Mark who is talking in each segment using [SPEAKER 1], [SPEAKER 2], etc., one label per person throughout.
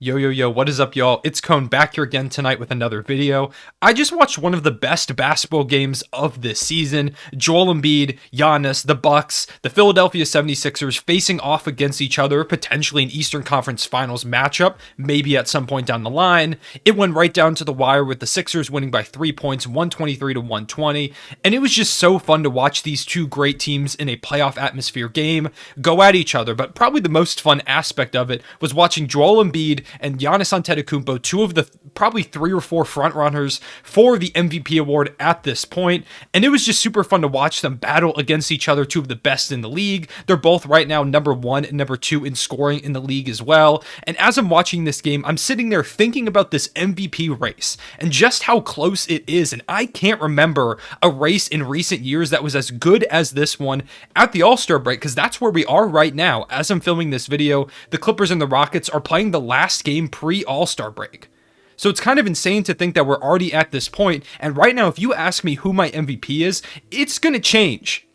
[SPEAKER 1] Yo, what is up, y'all? It's Cone back here again tonight with another video. I just watched one of the best basketball games of this season. Joel Embiid, Giannis, the Bucks, the Philadelphia 76ers facing off against each other, potentially an Eastern Conference Finals matchup, maybe at some point down the line. It went right down to the wire with the Sixers winning by 3 points, 123 to 120, and it was just so fun to watch these two great teams in a playoff atmosphere game go at each other. But probably the most fun aspect of it was watching Joel Embiid and Giannis Antetokounmpo, two of the probably 3 or 4 frontrunners for the MVP award at this point, and it was just super fun to watch them battle against each other, two of the best in the league. They're both right now number 1 and number 2 in scoring in the league as well, and as I'm watching this game, I'm sitting there thinking about this MVP race and just how close it is, and I can't remember a race in recent years that was as good as this one at the All-Star break, because that's where we are right now. As I'm filming this video, the Clippers and the Rockets are playing the last game pre-All-Star break. So it's kind of insane to think that we're already at this point, and right now, if you ask me who my MVP is, it's going to change.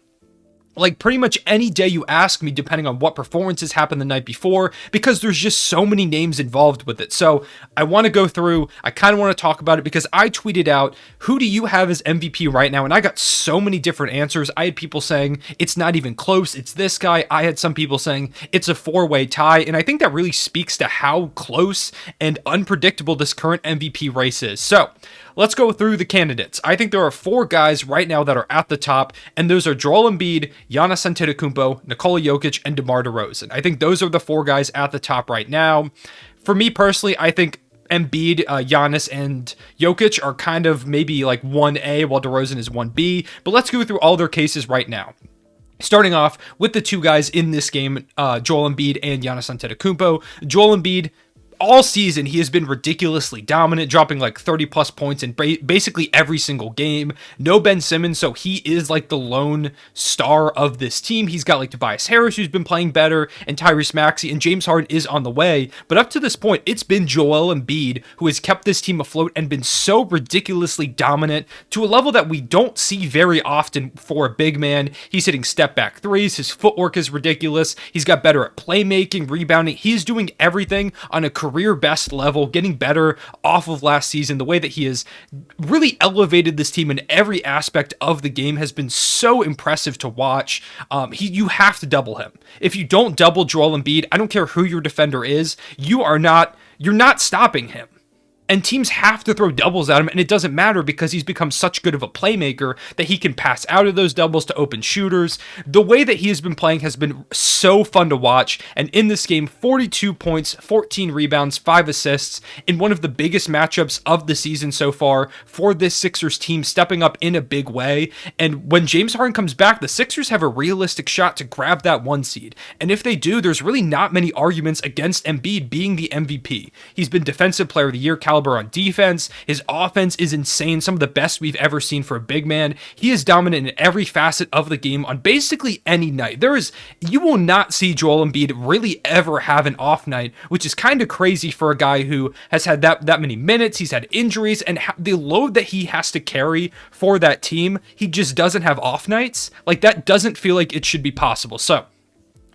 [SPEAKER 1] Like pretty much any day you ask me, depending on what performances happened the night before, because there's just so many names involved with it. So I want to go through, I kind of want to talk about it because I tweeted out, who do you have as MVP right now? And I got so many different answers. I had people saying it's not even close, it's this guy. I had some people saying it's a 4-way tie. And I think that really speaks to how close and unpredictable this current MVP race is. So let's go through the candidates. I think there are 4 guys right now that are at the top, and those are Joel Embiid, Giannis Antetokounmpo, Nikola Jokic, and DeMar DeRozan. I think those are the 4 guys at the top right now. For me personally, I think Embiid, Giannis, and Jokic are kind of maybe like 1A, while DeRozan is 1B, but let's go through all their cases right now. Starting off with the 2 guys in this game, Joel Embiid and Giannis Antetokounmpo. Joel Embiid, all season, he has been ridiculously dominant, dropping like 30 plus points in basically every single game. No Ben Simmons, so he is like the lone star of this team. He's got like Tobias Harris, who's been playing better, and Tyrese Maxey, and James Harden is on the way. But up to this point, it's been Joel Embiid who has kept this team afloat and been so ridiculously dominant to a level that we don't see very often for a big man. He's hitting step back threes. His footwork is ridiculous. He's got better at playmaking, rebounding. He's doing everything on a career best level, getting better off of last season. The way that he has really elevated this team in every aspect of the game has been so impressive to watch. You have to double him. If you don't double Joel Embiid, I don't care who your defender is, you're not stopping him. And teams have to throw doubles at him, and it doesn't matter because he's become such good of a playmaker that he can pass out of those doubles to open shooters. The way that he has been playing has been so fun to watch, and in this game, 42 points, 14 rebounds, 5 assists in one of the biggest matchups of the season so far for this Sixers team, stepping up in a big way. And when James Harden comes back, the Sixers have a realistic shot to grab that 1 seed. And if they do, there's really not many arguments against Embiid being the MVP. He's been Defensive Player of the Year caliber on defense. His offense is insane, some of the best we've ever seen for a big man. He is dominant in every facet of the game on basically any night. You will not see Joel Embiid really ever have an off night, which is kind of crazy for a guy who has had that many minutes. He's had injuries, and the load that he has to carry for that team, he just doesn't have off nights. Like, that doesn't feel like it should be possible. So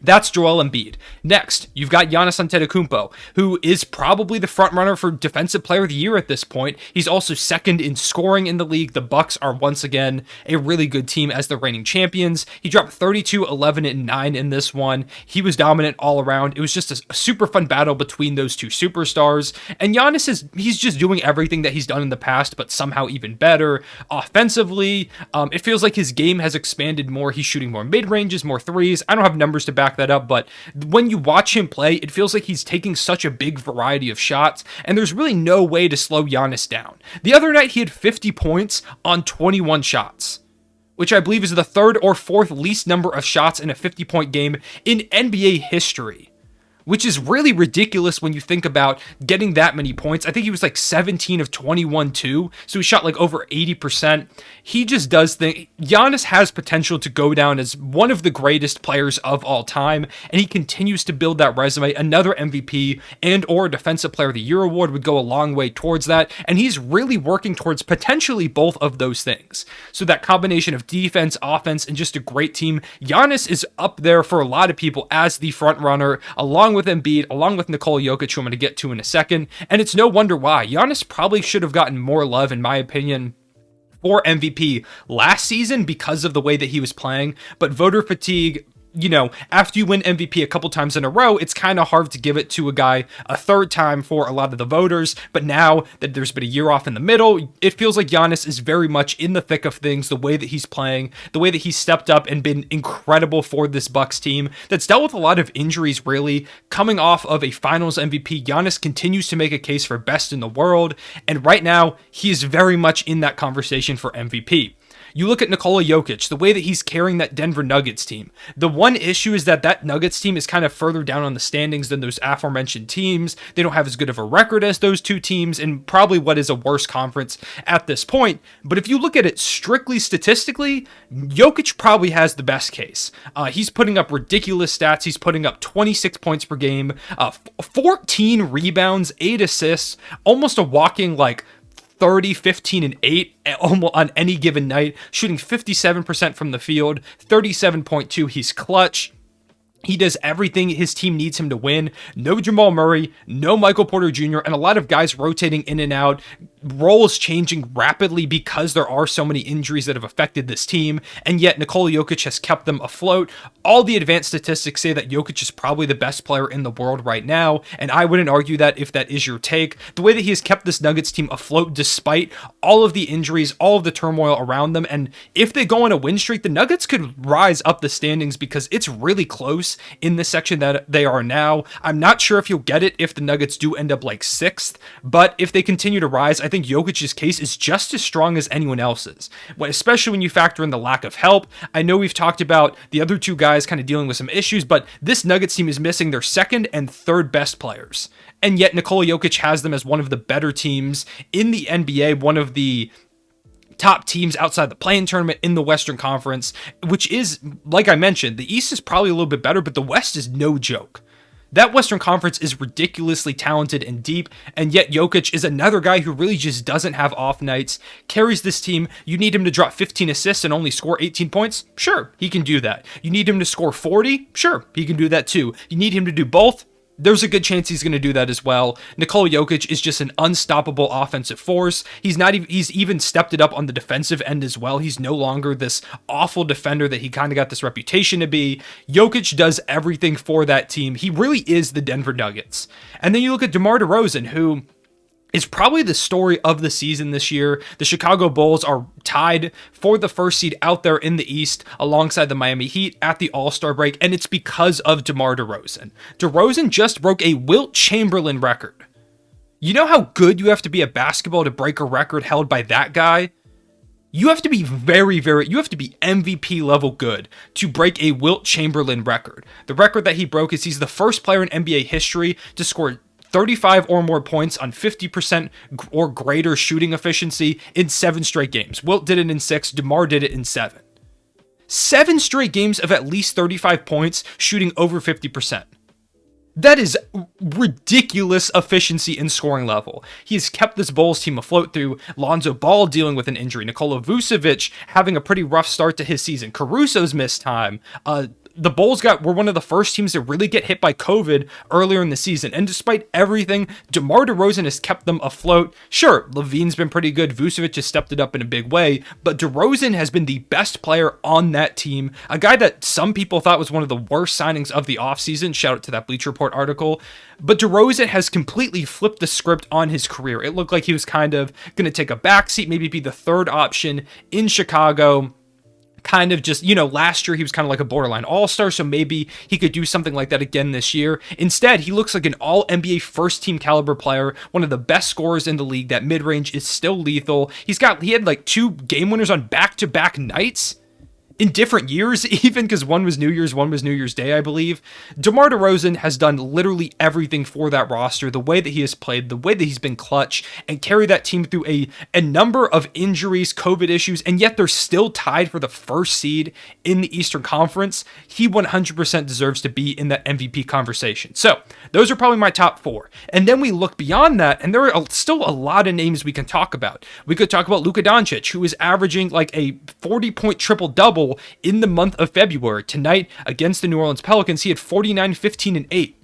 [SPEAKER 1] that's Joel Embiid. Next, you've got Giannis Antetokounmpo, who is probably the front runner for Defensive Player of the Year at this point. He's also second in scoring in the league. The Bucks are once again a really good team as the reigning champions. He dropped 32, 11, and 9 in this one. He was dominant all around. It was just a super fun battle between those 2 superstars. And Giannis he's just doing everything that he's done in the past, but somehow even better. Offensively, it feels like his game has expanded more. He's shooting more mid-ranges, more threes. I don't have numbers to back that up, but when you watch him play, it feels like he's taking such a big variety of shots, and there's really no way to slow Giannis down. The other night, he had 50 points on 21 shots, which I believe is the 3rd or 4th least number of shots in a 50-point game in NBA history, which is really ridiculous when you think about getting that many points. I think he was like 17 of 21 too, so he shot like over 80%. He just does things. Giannis has potential to go down as one of the greatest players of all time, and he continues to build that resume. Another MVP and or Defensive Player of the Year award would go a long way towards that, and he's really working towards potentially both of those things. So that combination of defense, offense, and just a great team, Giannis is up there for a lot of people as the front runner, along along with Embiid, along with Nikola Jokic, who I'm going to get to in a second. And it's no wonder why. Giannis probably should have gotten more love, in my opinion, for MVP last season because of the way that he was playing, but voter fatigue, after you win MVP a couple times in a row, it's kind of hard to give it to a guy a third time for a lot of the voters. But now that there's been a year off in the middle, it feels like Giannis is very much in the thick of things, the way that he's playing, the way that he's stepped up and been incredible for this Bucks team that's dealt with a lot of injuries, really. Coming off of a finals MVP, Giannis continues to make a case for best in the world, and right now, he is very much in that conversation for MVP. You look at Nikola Jokic, the way that he's carrying that Denver Nuggets team. The one issue is that Nuggets team is kind of further down on the standings than those aforementioned teams. They don't have as good of a record as those two teams, and probably what is a worse conference at this point. But if you look at it strictly statistically, Jokic probably has the best case. He's putting up ridiculous stats. He's putting up 26 points per game, 14 rebounds, 8 assists, almost a walking 30, 15, and 8 almost on any given night, shooting 57% from the field, 37.2. He's clutch. He does everything his team needs him to win. No Jamal Murray, no Michael Porter Jr., and a lot of guys rotating in and out, roles changing rapidly because there are so many injuries that have affected this team, and yet Nikola Jokic has kept them afloat. All the advanced statistics say that Jokic is probably the best player in the world right now, and I wouldn't argue that if that is your take. The way that he has kept this Nuggets team afloat despite all of the injuries, all of the turmoil around them, and if they go on a win streak, the Nuggets could rise up the standings because it's really close in the section that they are now. I'm not sure if you'll get it if the Nuggets do end up 6th, but if they continue to rise, I think Jokic's case is just as strong as anyone else's, especially when you factor in the lack of help. I know we've talked about the other two guys kind of dealing with some issues, but this Nuggets team is missing their second and third best players, and yet Nikola Jokic has them as one of the better teams in the NBA, one of the top teams outside the play-in tournament in the Western Conference, which is, like I mentioned, the East is probably a little bit better, but the West is no joke. That Western Conference is ridiculously talented and deep, and yet Jokic is another guy who really just doesn't have off nights, carries this team. You need him to drop 15 assists and only score 18 points? Sure, he can do that. You need him to score 40? Sure, he can do that too. You need him to do both? There's a good chance he's going to do that as well. Nikola Jokic is just an unstoppable offensive force. He's even stepped it up on the defensive end as well. He's no longer this awful defender that he kind of got this reputation to be. Jokic does everything for that team. He really is the Denver Nuggets. And then you look at DeMar DeRozan, who is probably the story of the season this year. The Chicago Bulls are tied for the first seed out there in the East alongside the Miami Heat at the All-Star break, and it's because of DeMar DeRozan. DeRozan just broke a Wilt Chamberlain record. You know how good you have to be at basketball to break a record held by that guy? You have to be you have to be MVP level good to break a Wilt Chamberlain record. The record that he broke is he's the first player in NBA history to score 35 or more points on 50% or greater shooting efficiency in 7 straight games. Wilt did it in 6, DeMar did it in 7. 7 straight games of at least 35 points, shooting over 50%. That is ridiculous efficiency and scoring level. He has kept this Bulls team afloat through Lonzo Ball dealing with an injury, Nikola Vucevic having a pretty rough start to his season, Caruso's missed time, the Bulls were one of the first teams to really get hit by COVID earlier in the season. And despite everything, DeMar DeRozan has kept them afloat. Sure, LaVine's been pretty good. Vucevic has stepped it up in a big way. But DeRozan has been the best player on that team. A guy that some people thought was one of the worst signings of the offseason. Shout out to that Bleacher Report article. But DeRozan has completely flipped the script on his career. It looked like he was kind of going to take a backseat, maybe be the third option in Chicago. Kind of just, last year he was kind of like a borderline all-star, so maybe he could do something like that again this year. Instead, he looks like an all-NBA first-team caliber player, one of the best scorers in the league. That mid-range is still lethal. He had 2 game winners on back-to-back nights in different years, even because one was New Year's Day, I believe. DeMar DeRozan has done literally everything for that roster, the way that he has played, the way that he's been clutch, and carry that team through a number of injuries, COVID issues, and yet they're still tied for the first seed in the Eastern Conference. He 100% deserves to be in that MVP conversation. So, those are probably my top 4. And then we look beyond that, and there are still a lot of names we can talk about. We could talk about Luka Doncic, who is averaging a 40-point triple-double in the month of February. Tonight, against the New Orleans Pelicans, he had 49, 15, and 8.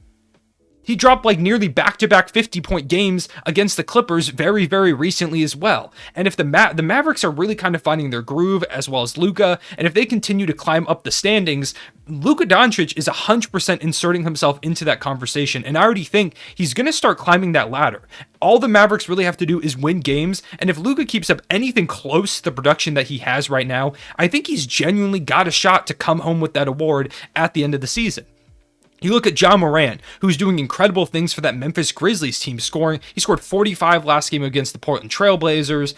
[SPEAKER 1] He dropped like nearly back-to-back 50-point games against the Clippers very, very recently as well. And if the Mavericks are really kind of finding their groove, as well as Luka, and if they continue to climb up the standings, Luka Doncic is 100% inserting himself into that conversation, and I already think he's going to start climbing that ladder. All the Mavericks really have to do is win games, and if Luka keeps up anything close to the production that he has right now, I think he's genuinely got a shot to come home with that award at the end of the season. You look at Ja Morant, who's doing incredible things for that Memphis Grizzlies team, he scored 45 last game against the Portland Trail Blazers.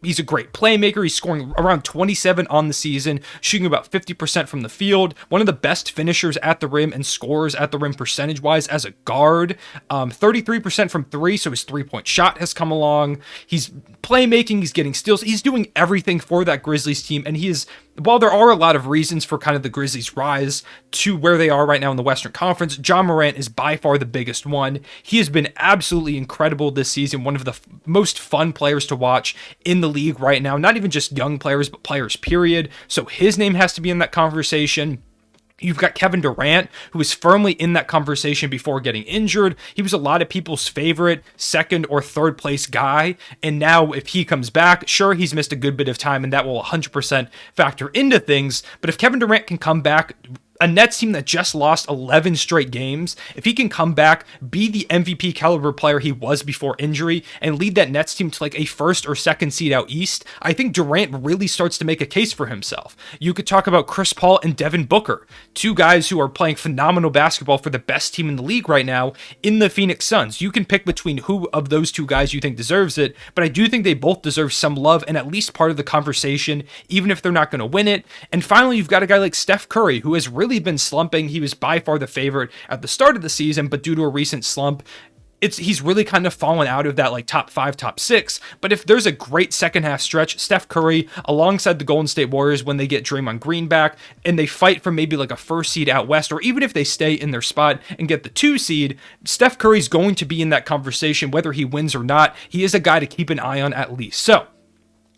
[SPEAKER 1] He's a great playmaker. He's scoring around 27 on the season, shooting about 50% from the field. One of the best finishers at the rim and scorers at the rim percentage-wise as a guard. 33% from three, so his three-point shot has come along. He's playmaking, he's getting steals. He's doing everything for that Grizzlies team, and he is, while there are a lot of reasons for kind of the Grizzlies' rise to where they are right now in the Western Conference, Ja Morant is by far the biggest one. He has been absolutely incredible this season, one of the most fun players to watch in the league right now, not even just young players, but players period. So his name has to be in that conversation. You've got Kevin Durant, who was firmly in that conversation before getting injured. He was a lot of people's favorite second or third place guy. And now if he comes back, sure, he's missed a good bit of time and that will 100% factor into things. But if Kevin Durant can come back, a Nets team that just lost 11 straight games, if he can come back, be the MVP caliber player he was before injury, and lead that Nets team to like a first or second seed out East, I think Durant really starts to make a case for himself. You could talk about Chris Paul and Devin Booker, two guys who are playing phenomenal basketball for the best team in the league right now in the Phoenix Suns. You can pick between who of those two guys you think deserves it, but I do think they both deserve some love and at least part of the conversation, even if they're not going to win it. And finally, you've got a guy like Steph Curry, who has really been slumping. He was by far the favorite at the start of the season, but due to a recent slump, he's really kind of fallen out of that like top 5, top 6. But if there's a great second half stretch, Steph Curry alongside the Golden State Warriors when they get Draymond Green back and they fight for maybe like a first seed out west, or even if they stay in their spot and get the 2 seed, Steph Curry's going to be in that conversation whether he wins or not. He is a guy to keep an eye on at least. So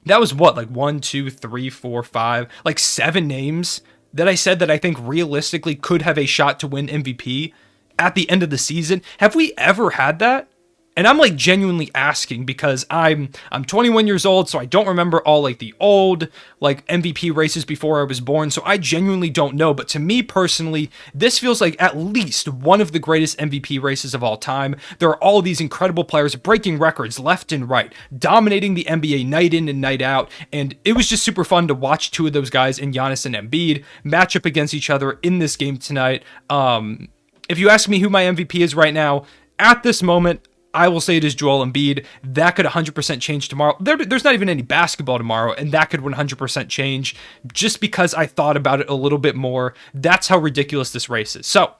[SPEAKER 1] that was what, like 1, 2, 3, 4, 5, like 7 names that I said that I think realistically could have a shot to win MVP at the end of the season. Have we ever had that? And I'm like genuinely asking because I'm 21 years old, so I don't remember all like the old like MVP races before I was born, so I genuinely don't know. But to me personally, this feels like at least one of the greatest MVP races of all time. There are all these incredible players breaking records left and right, dominating the NBA night in and night out, and it was just super fun to watch two of those guys in Giannis and Embiid match up against each other in this game tonight. If you ask me who my MVP is right now, at this moment, I will say it is Joel Embiid. That could 100% change tomorrow. There's not even any basketball tomorrow, and that could 100% change just because I thought about it a little bit more. That's how ridiculous this race is. So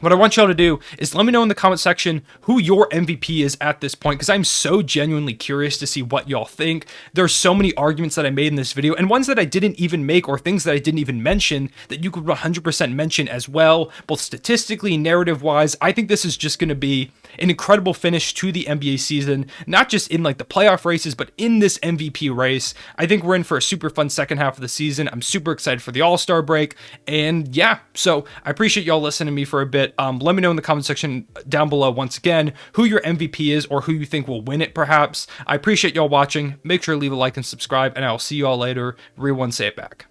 [SPEAKER 1] what I want y'all to do is let me know in the comment section who your MVP is at this point, because I'm so genuinely curious to see what y'all think. There's so many arguments that I made in this video, and ones that I didn't even make, or things that I didn't even mention, that you could 100% mention as well, both statistically, narrative-wise. I think this is just going to be an incredible finish to the NBA season, not just in like the playoff races, but in this MVP race. I think we're in for a super fun second half of the season. I'm super excited for the All-Star break, and yeah, so I appreciate y'all listening to me for a bit. Let me know in the comment section down below, once again, who your MVP is or who you think will win it, perhaps. I appreciate y'all watching. Make sure to leave a like and subscribe, and I'll see you all later. Real one, say it back.